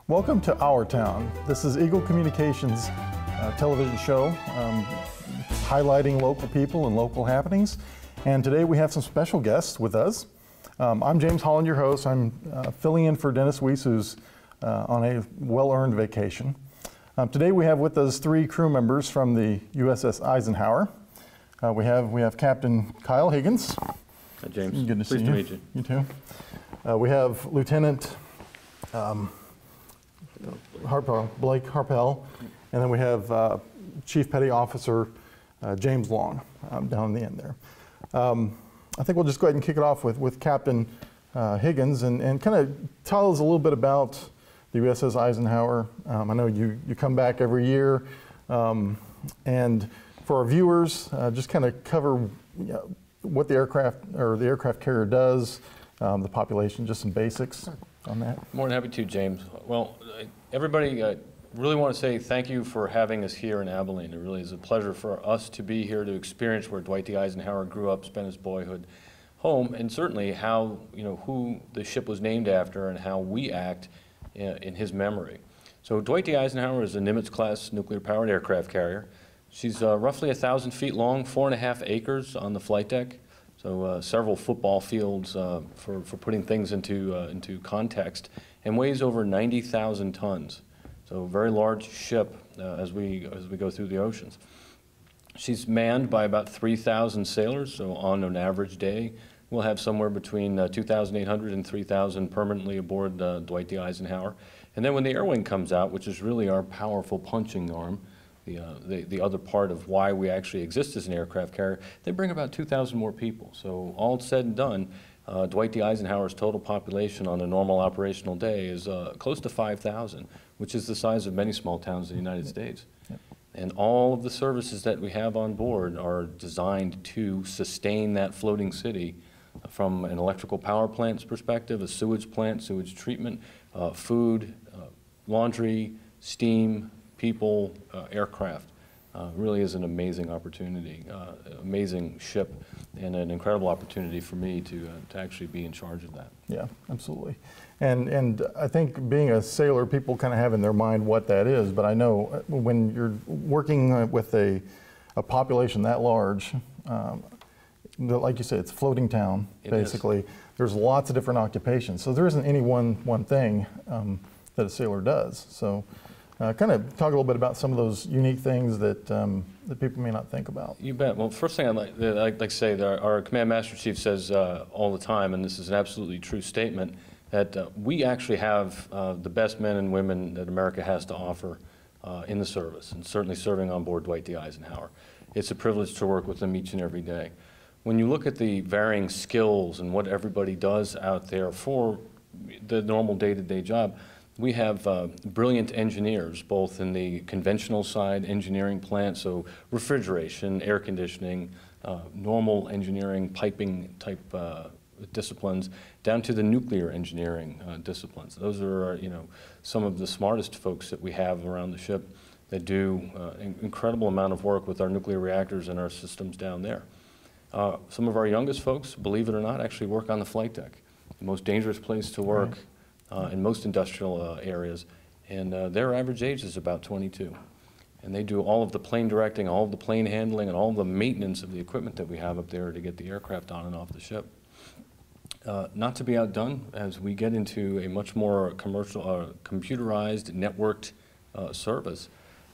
Welcome to Our Town. This is Eagle Communications television show highlighting local people and local happenings. And today we have some special guests with us. I'm James Holland, your host. I'm filling in for Dennis Weiss, who's on a well-earned vacation. Today we have with us three crew members from the USS Eisenhower. We have Captain Kyle Higgins. Hi, James. Good to see you. Pleased to meet you. You too. We have Lieutenant Blake Harpel, and then we have Chief Petty Officer James Long down in the end there. I think we'll just go ahead and kick it off with Captain Higgins and kind of tell us a little bit about the USS Eisenhower. I know you come back every year, and for our viewers, just kind of cover what the aircraft carrier does, the population, just some basics on that. More than happy to, James. Well, everybody, really want to say thank you for having us here in Abilene. It really is a pleasure for us to be here to experience where Dwight D. Eisenhower grew up, spent his boyhood home, and certainly how, who the ship was named after and how we act in his memory. So Dwight D. Eisenhower is a Nimitz-class nuclear-powered aircraft carrier. She's roughly 1,000 feet long, 4.5 acres on the flight deck. So several football fields for putting things into context, and weighs over 90,000 tons. So a very large ship as we go through the oceans. She's manned by about 3,000 sailors. So on an average day, we'll have somewhere between 2,800 and 3,000 permanently aboard Dwight D. Eisenhower. And then when the air wing comes out, which is really our powerful punching arm, the other part of why we actually exist as an aircraft carrier, they bring about 2,000 more people. So all said and done, Dwight D. Eisenhower's total population on a normal operational day is close to 5,000, which is the size of many small towns in the United States. Yep. And all of the services that we have on board are designed to sustain that floating city from an electrical power plant's perspective, a sewage plant, sewage treatment, food, laundry, steam, people, aircraft. Really is an amazing opportunity, amazing ship, and an incredible opportunity for me to actually be in charge of that. Yeah, absolutely. And I think being a sailor, people kind of have in their mind what that is, but I know when you're working with a population that large, like you said, it's a floating town, basically. There's lots of different occupations, so there isn't any one thing that a sailor does. So kind of talk a little bit about some of those unique things that that people may not think about. You bet. Well, first thing I'd like to say that our Command Master Chief says all the time, and this is an absolutely true statement, that we actually have the best men and women that America has to offer in the service, and certainly serving on board Dwight D. Eisenhower. It's a privilege to work with them each and every day. When you look at the varying skills and what everybody does out there for the normal day-to-day job, we have brilliant engineers, both in the conventional side, engineering plant, so refrigeration, air conditioning, normal engineering, piping type disciplines, down to the nuclear engineering disciplines. Those are, some of the smartest folks that we have around the ship that do an incredible amount of work with our nuclear reactors and our systems down there. Some of our youngest folks, believe it or not, actually work on the flight deck, the most dangerous place to work. Right. In most industrial areas, and their average age is about 22. And they do all of the plane directing, all of the plane handling, and all the maintenance of the equipment that we have up there to get the aircraft on and off the ship. Not to be outdone, as we get into a much more commercial, computerized, networked service,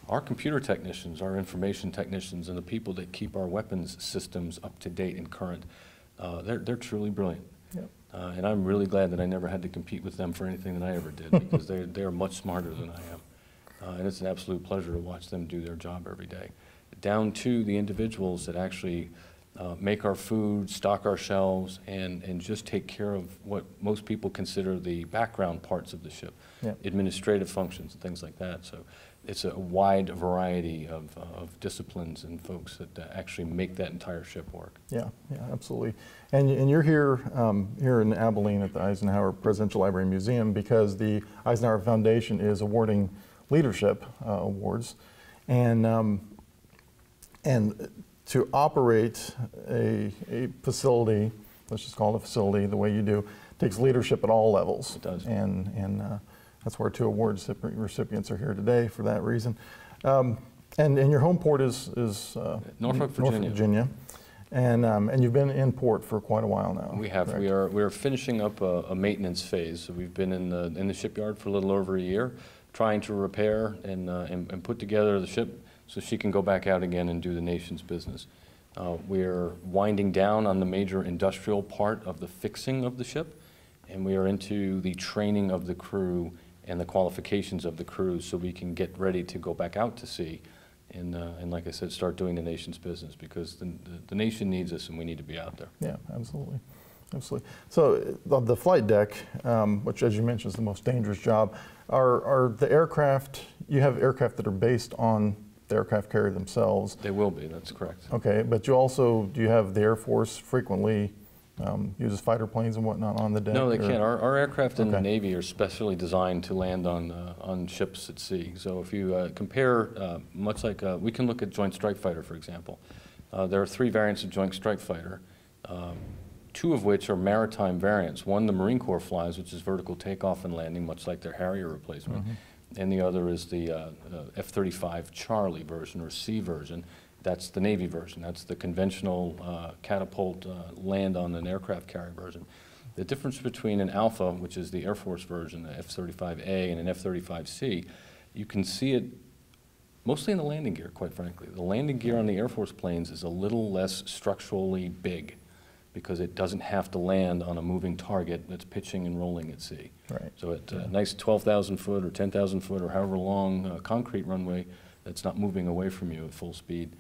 our computer technicians, our information technicians, and the people that keep our weapons systems up to date and current, they're truly brilliant. Yep. And I'm really glad that I never had to compete with them for anything that I ever did, because they're much smarter than I am. And it's an absolute pleasure to watch them do their job every day. Down to the individuals that actually make our food, stock our shelves, and just take care of what most people consider the background parts of the ship, yep. Administrative functions and things like that. So it's a wide variety of disciplines and folks that actually make that entire ship work. Yeah, absolutely. And you're here here in Abilene at the Eisenhower Presidential Library Museum because the Eisenhower Foundation is awarding leadership awards, and to operate a facility, let's just call it a facility, the way you do, takes leadership at all levels. It does. And That's where 2 award recipients are here today for that reason. And your home port is Norfolk, Virginia. And you've been in port for quite a while now. We have. Correct? We are finishing up a maintenance phase. So we've been in the shipyard for a little over a year, trying to repair and put together the ship so she can go back out again and do the nation's business. We're winding down on the major industrial part of the fixing of the ship, and we are into the training of the crew and the qualifications of the crew so we can get ready to go back out to sea and like I said, start doing the nation's business, because the nation needs us and we need to be out there. Yeah, absolutely. Absolutely. So the flight deck, which as you mentioned is the most dangerous job, are the aircraft, you have aircraft that are based on the aircraft carrier themselves? They will be, that's correct. Okay, but you also, do you have the Air Force frequently uses fighter planes and whatnot on the deck? No, they can't. Our aircraft in the Okay. Navy are specially designed to land on ships at sea. So if you compare, much like, we can look at Joint Strike Fighter, for example. There are 3 variants of Joint Strike Fighter, 2 of which are maritime variants. One the Marine Corps flies, which is vertical takeoff and landing, much like their Harrier replacement. And the other is the F-35 Charlie version, or C version. That's the Navy version. That's the conventional catapult land on an aircraft carrier version. The difference between an Alpha, which is the Air Force version, the F-35A, and an F-35C, you can see it mostly in the landing gear, quite frankly. The landing gear on the Air Force planes is a little less structurally big because it doesn't have to land on a moving target that's pitching and rolling at sea. Right. So at a nice 12,000 foot or 10,000 foot or however long concrete runway that's not moving away from you at full speed,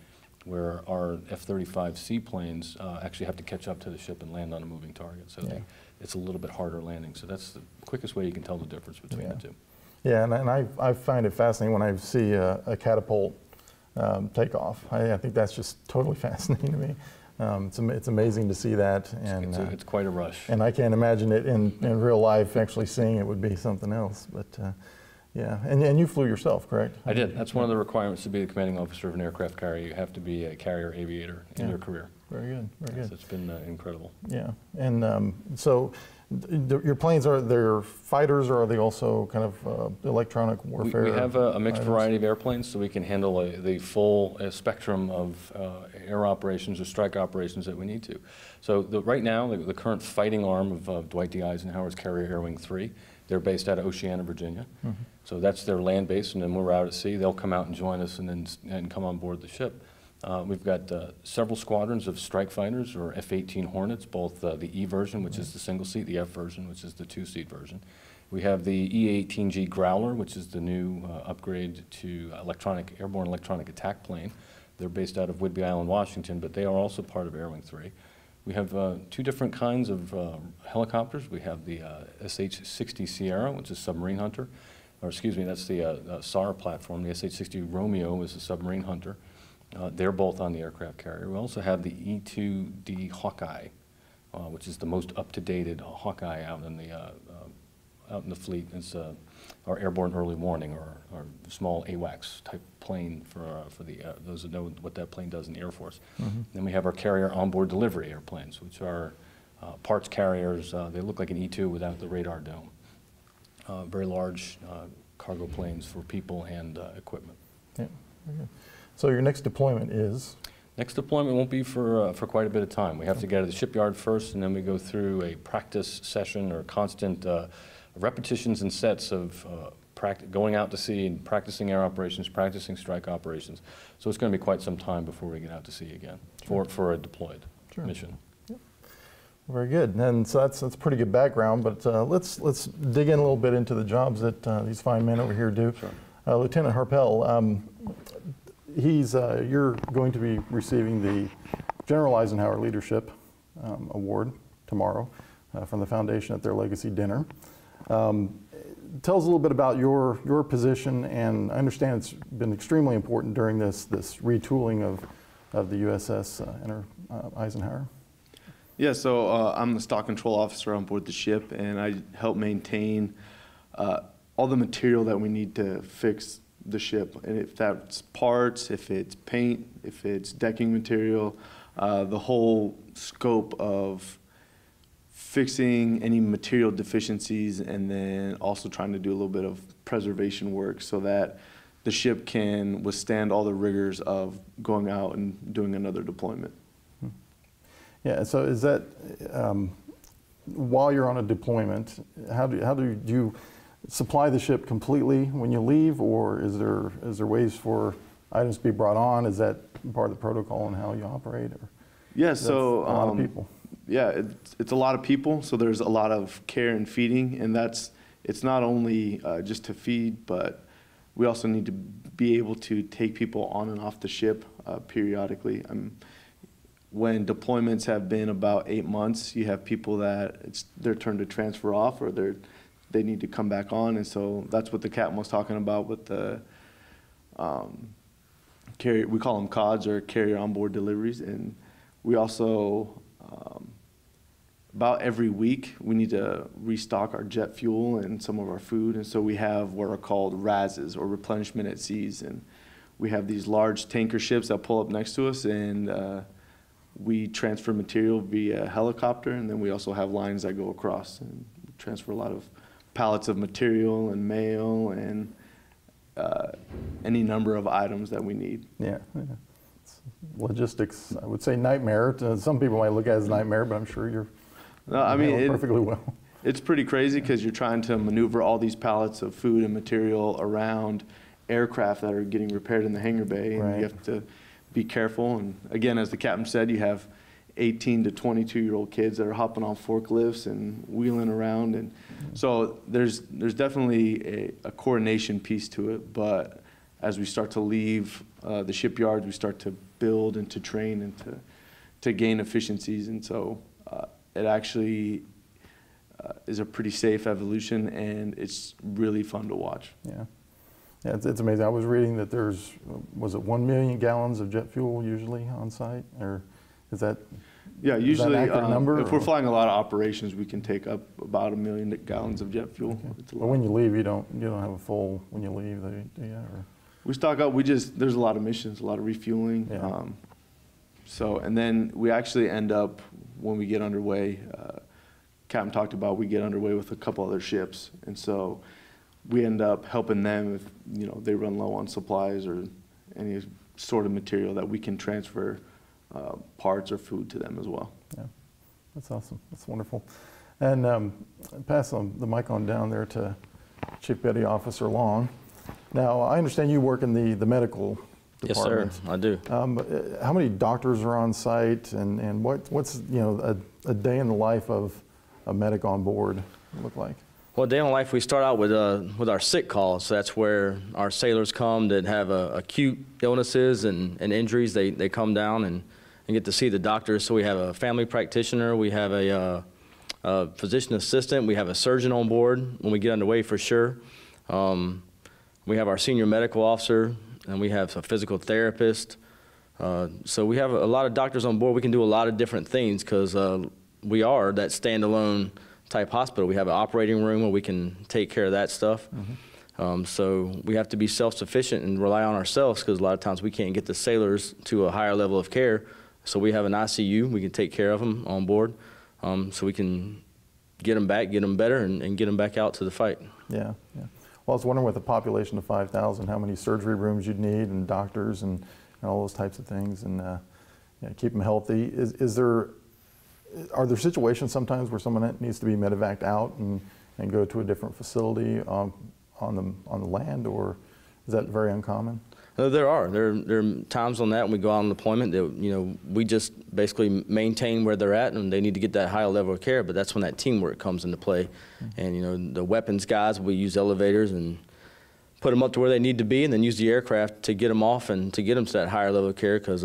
where our F-35C planes actually have to catch up to the ship and land on a moving target. So it's a little bit harder landing. So that's the quickest way you can tell the difference between the two. Yeah, and I find it fascinating when I see a catapult take off. I think that's just totally fascinating to me. It's amazing to see that. And it's quite a rush. And I can't imagine it in real life, actually seeing it would be something else. But yeah, and you flew yourself, correct? I did. That's one of the requirements to be the commanding officer of an aircraft carrier. You have to be a carrier aviator in your career. Very good, very good. So it's been incredible. Yeah, and so your planes, they're fighters, or are they also kind of electronic warfare? We have a mixed fighters? variety of airplanes, so we can handle the full spectrum of air operations or strike operations that we need to. So right now, the current fighting arm of Dwight D. Eisenhower's Carrier Air Wing 3, they're based out of Oceana, Virginia. So that's their land base, and then when we're out at sea, they'll come out and join us and come on board the ship. We've got several squadrons of strike fighters, or F-18 Hornets, both the E version, which is the single seat, the F version, which is the 2-seat version. We have the E-18G Growler, which is the new upgrade to airborne electronic attack plane. They're based out of Whidbey Island, Washington, but they are also part of Air Wing 3. We have 2 different kinds of helicopters. We have the SH-60 Sierra, which is submarine hunter, or excuse me, that's the SAR platform. The SH-60 Romeo is a submarine hunter. They're both on the aircraft carrier. We also have the E-2D Hawkeye, which is the most up-to-date Hawkeye out in the fleet. It's our airborne early warning, or small AWACS type plane for those that know what that plane does in the Air Force. Then we have our carrier onboard delivery airplanes, which are parts carriers. They look like an E-2 without the radar dome. Very large cargo planes for people and equipment. Yeah, very good. So your next deployment is? Next deployment won't be for quite a bit of time. We have to get to the shipyard first, and then we go through a practice session or constant repetitions and sets of going out to sea and practicing air operations, practicing strike operations. So it's going to be quite some time before we get out to sea again for a deployed mission. Yep. Very good. And so that's a pretty good background, but let's dig in a little bit into the jobs that these fine men over here do. Sure. Lieutenant Harpel, you're going to be receiving the General Eisenhower Leadership Award tomorrow from the foundation at their legacy dinner. Tell us a little bit about your position, and I understand it's been extremely important during this retooling of the USS Eisenhower. Yeah, so I'm the stock control officer on board the ship, and I help maintain all the material that we need to fix the ship. And if that's parts, if it's paint, if it's decking material, the whole scope of fixing any material deficiencies, and then also trying to do a little bit of preservation work so that the ship can withstand all the rigors of going out and doing another deployment. Yeah, so is that, while you're on a deployment, how do you supply the ship completely when you leave, or is there ways for items to be brought on? Is that part of the protocol and how you operate? Or yeah, so a lot of people. Yeah, it's a lot of people, so there's a lot of care and feeding, and it's not only just to feed, but we also need to be able to take people on and off the ship periodically. When deployments have been about 8 months, you have people that it's their turn to transfer off, or they need to come back on, and so that's what the captain was talking about with the carrier. We call them CODs, or carrier onboard deliveries, and we also about every week we need to restock our jet fuel and some of our food, and so we have what are called RASs, or replenishment at seas, and we have these large tanker ships that pull up next to us, and we transfer material via helicopter, and then we also have lines that go across and transfer a lot of pallets of material and mail and any number of items that we need. Yeah. It's logistics, I would say nightmare. Some people might look at it as a nightmare, but I'm sure you're perfectly well. It's pretty crazy because you're trying to maneuver all these pallets of food and material around aircraft that are getting repaired in the hangar bay, and right. You have to be careful. And again, as the captain said, you have 18 to 22-year-old kids that are hopping on forklifts and wheeling around, and so there's definitely a coordination piece to it. But as we start to leave the shipyards, we start to build and to train and to gain efficiencies, and so it actually is a pretty safe evolution, and it's really fun to watch. Yeah. Yeah, it's amazing. I was reading that was it 1 million gallons of jet fuel usually on site, or is that? Yeah, usually is that an accurate number, if we're flying a lot of operations, we can take up about 1 million gallons of jet fuel. Okay. It's a But lot. when you leave, you don't have a full when you leave, do you? Or? We stock up. There's a lot of missions, a lot of refueling. Yeah. So, and then we actually end up, when we get underway, Captain talked about, we get underway with a couple other ships, and so we end up helping them if they run low on supplies or any sort of material that we can transfer parts or food to them as well. Yeah, that's awesome. That's wonderful. And pass the mic on down there to Chief Petty Officer Long. Now, I understand you work in the medical department. Yes, sir, I do. How many doctors are on site, and what's a day in the life of a medic on board look like? Well, day in life, we start out with our sick call. So that's where our sailors come that have acute illnesses and injuries. They come down and get to see the doctors. So we have a family practitioner, we have a physician assistant, we have a surgeon on board when we get underway for sure. We have our senior medical officer, and we have a physical therapist. So we have a lot of doctors on board. We can do a lot of different things because we are that standalone type hospital. We have an operating room where we can take care of that stuff. Mm-hmm. So we have to be self-sufficient and rely on ourselves because a lot of times we can't get the sailors to a higher level of care. So we have an ICU. We can take care of them on board, so we can get them back, get them better, and get them back out to the fight. Yeah, yeah. Well, I was wondering with a population of 5,000, how many surgery rooms you'd need, and doctors, and all those types of things, and keep them healthy. Are there situations sometimes where someone needs to be medevaced out and go to a different facility on the land, or is that very uncommon? There are times on that when we go out on deployment that we just basically maintain where they're at, and they need to get that higher level of care. But that's when that teamwork comes into play, and the weapons guys, we use elevators and put them up to where they need to be, and then use the aircraft to get them off and to get them to that higher level of care. Because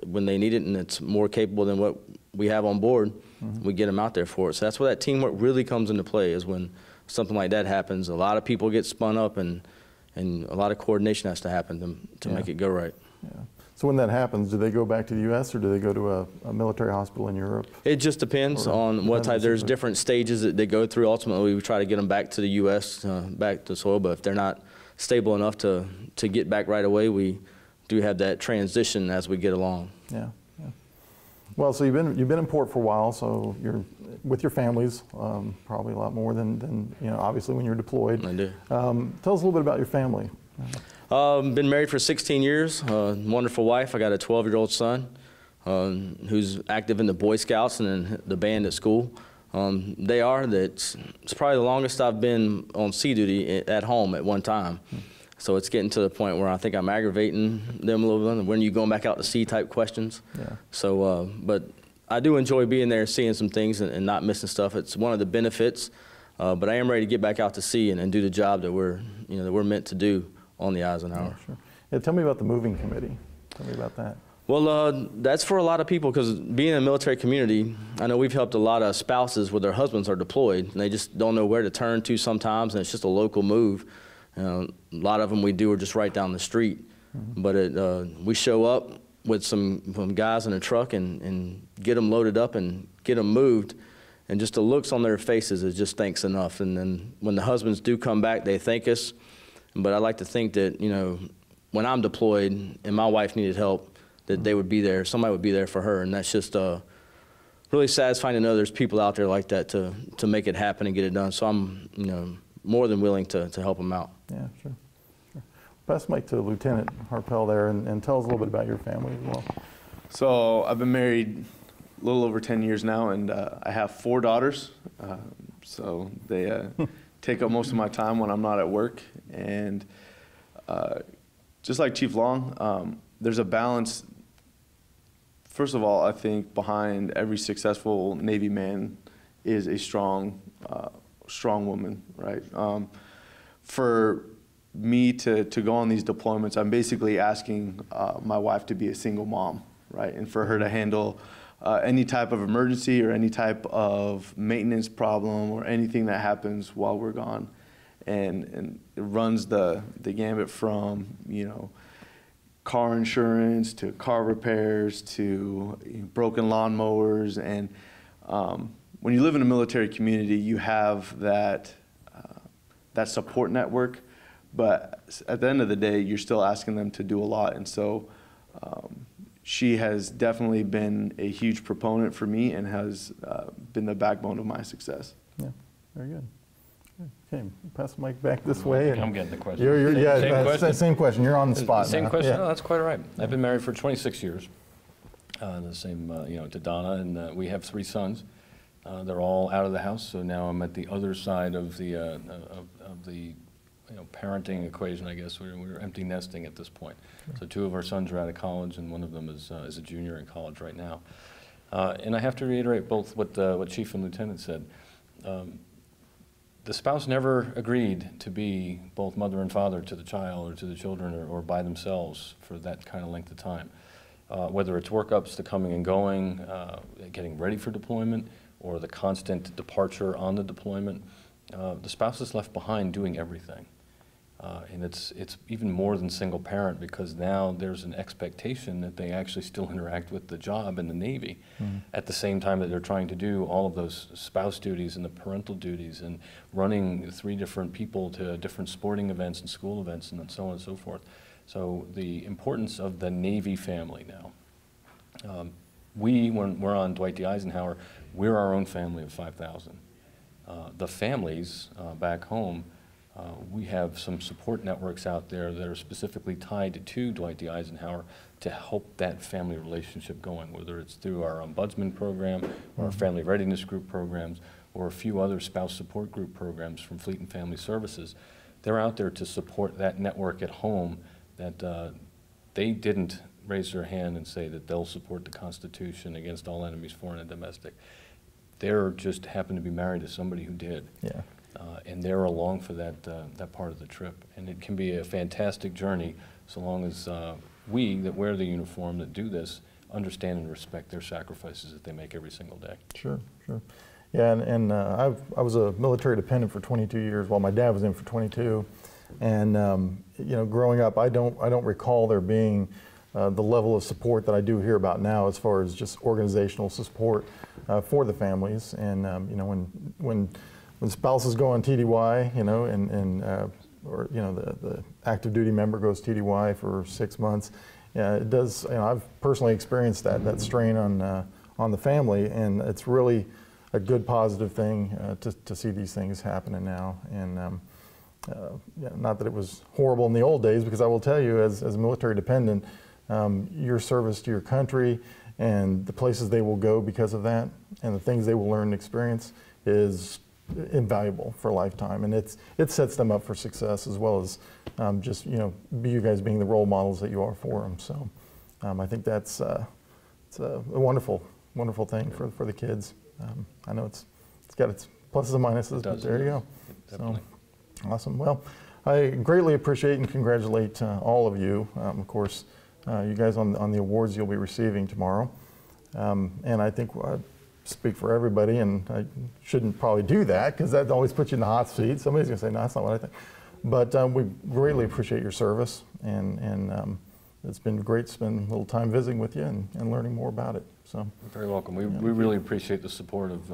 when they need it and it's more capable than what we have on board, we get them out there for it. So that's where that teamwork really comes into play, is when something like that happens. A lot of people get spun up, and a lot of coordination has to happen to make it go right. Yeah. So when that happens, do they go back to the U.S. or do they go to a military hospital in Europe? It just depends on what type. There's different stages that they go through. Ultimately, we try to get them back to the U.S., back to soil. But if they're not stable enough to get back right away, we do have that transition as we get along. Yeah. Well, so you've been in port for a while, so you're with your families, probably a lot more than obviously when you're deployed. I do. Tell us a little bit about your family. Been married for 16 years. Wonderful wife. I got a 12-year-old son who's active in the Boy Scouts and in the band at school. It's probably the longest I've been on sea duty at home at one time. So it's getting to the point where I think I'm aggravating them a little bit. When are you going back out to sea type questions? Yeah. So, but I do enjoy being there, seeing some things and not missing stuff. It's one of the benefits. But I am ready to get back out to sea and do the job that we're meant to do on the Eisenhower. Yeah, sure. Yeah, tell me about the moving committee. Tell me about that. Well, that's for a lot of people because being in a military community, I know we've helped a lot of spouses where their husbands are deployed and they just don't know where to turn to sometimes, and it's just a local move. A lot of them we do are just right down the street. Mm-hmm. But we show up with some guys in a truck and get them loaded up and get them moved. And just the looks on their faces is just thanks enough. And then when the husbands do come back, they thank us. But I like to think that, when I'm deployed and my wife needed help, that they would be there, somebody would be there for her. And that's just really satisfying to know there's people out there like that to make it happen and get it done. So I'm, more than willing to help them out. Yeah, sure. Pass the mic to Lieutenant Harpel there and tell us a little bit about your family as well. So I've been married a little over 10 years now, and I have 4 daughters. So they take up most of my time when I'm not at work. And just like Chief Long, there's a balance. First of all, I think behind every successful Navy man is a strong woman, right? For me to go on these deployments, I'm basically asking my wife to be a single mom, right? And for her to handle any type of emergency or any type of maintenance problem or anything that happens while we're gone. And it runs the gambit from, car insurance to car repairs to broken lawnmowers. And when you live in a military community, you have that support network, but at the end of the day, you're still asking them to do a lot. And so she has definitely been a huge proponent for me and has been the backbone of my success. Yeah, very good. Okay, pass the mic back this way. I'm getting the question. Same question. You're on the spot. Same now. question. Yeah. No, that's quite all right. I've been married for 26 years. The same, to Donna, and we have 3 sons. They're all out of the house, so now I'm at the other side of the parenting equation, I guess. We're empty nesting at this point. Sure. So 2 of our sons are out of college, and one of them is a junior in college right now. And I have to reiterate both what Chief and Lieutenant said. The spouse never agreed to be both mother and father to the child or to the children or by themselves for that kind of length of time. Whether it's workups, the coming and going, getting ready for deployment, or the constant departure on the deployment, the spouse is left behind doing everything. And it's even more than single parent, because now there's an expectation that they actually still interact with the job in the Navy at the same time that they're trying to do all of those spouse duties and the parental duties and running 3 different people to different sporting events and school events and so on and so forth. So the importance of the Navy family now. When we're on Dwight D. Eisenhower, we're our own family of 5,000. The families back home, we have some support networks out there that are specifically tied to Dwight D. Eisenhower to help that family relationship going, whether it's through our ombudsman program or our family readiness group programs or a few other spouse support group programs from Fleet and Family Services. They're out there to support that network at home that they didn't raise their hand and say that they'll support the Constitution against all enemies, foreign and domestic. They're just happen to be married to somebody who did. Yeah. And they're along for that part of the trip. And it can be a fantastic journey so long as we that wear the uniform, that do this, understand and respect their sacrifices that they make every single day. Sure, sure. Yeah, and I was a military dependent for 22 years while my dad was in for 22. And growing up, I don't recall there being the level of support that I do hear about now, as far as just organizational support for the families. And when spouses go on TDY, or the active duty member goes TDY for 6 months, it does. I've personally experienced that strain on on the family, and it's really a good positive thing to see these things happening now. And yeah, not that it was horrible in the old days, because I will tell you, as a military dependent, your service to your country and the places they will go because of that, and the things they will learn and experience is invaluable for a lifetime, and it sets them up for success, as well as just, you know, you guys being the role models that you are for them. So I think that's it's a wonderful thing for the kids. I know it's got its pluses and minuses, but there you go. Definitely. So awesome. Well, I greatly appreciate and congratulate all of you. Of course, you guys on the awards you'll be receiving tomorrow, and I think speak for everybody, and I shouldn't probably do that, because that always puts you in the hot seat. Somebody's going to say, no, that's not what I think. But we greatly appreciate your service, and it's been great to spend a little time visiting with you and learning more about it. So You're very welcome. We really appreciate the support of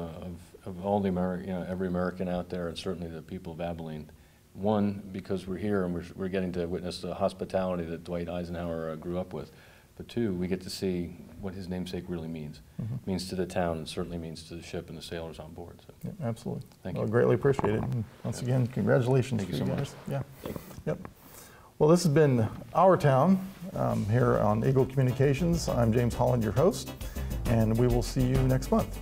all the every American out there, and certainly the people of Abilene. One, because we're here and we're getting to witness the hospitality that Dwight Eisenhower grew up with. But two, we get to see what his namesake really means. It means to the town, and certainly means to the ship and the sailors on board. So. yeah, absolutely. Thank Well, you. greatly appreciate it. And once again, congratulations Thank to you you so guys. much. Yeah. Yep. Well, this has been Our Town here on Eagle Communications. I'm James Holland, your host, and we will see you next month.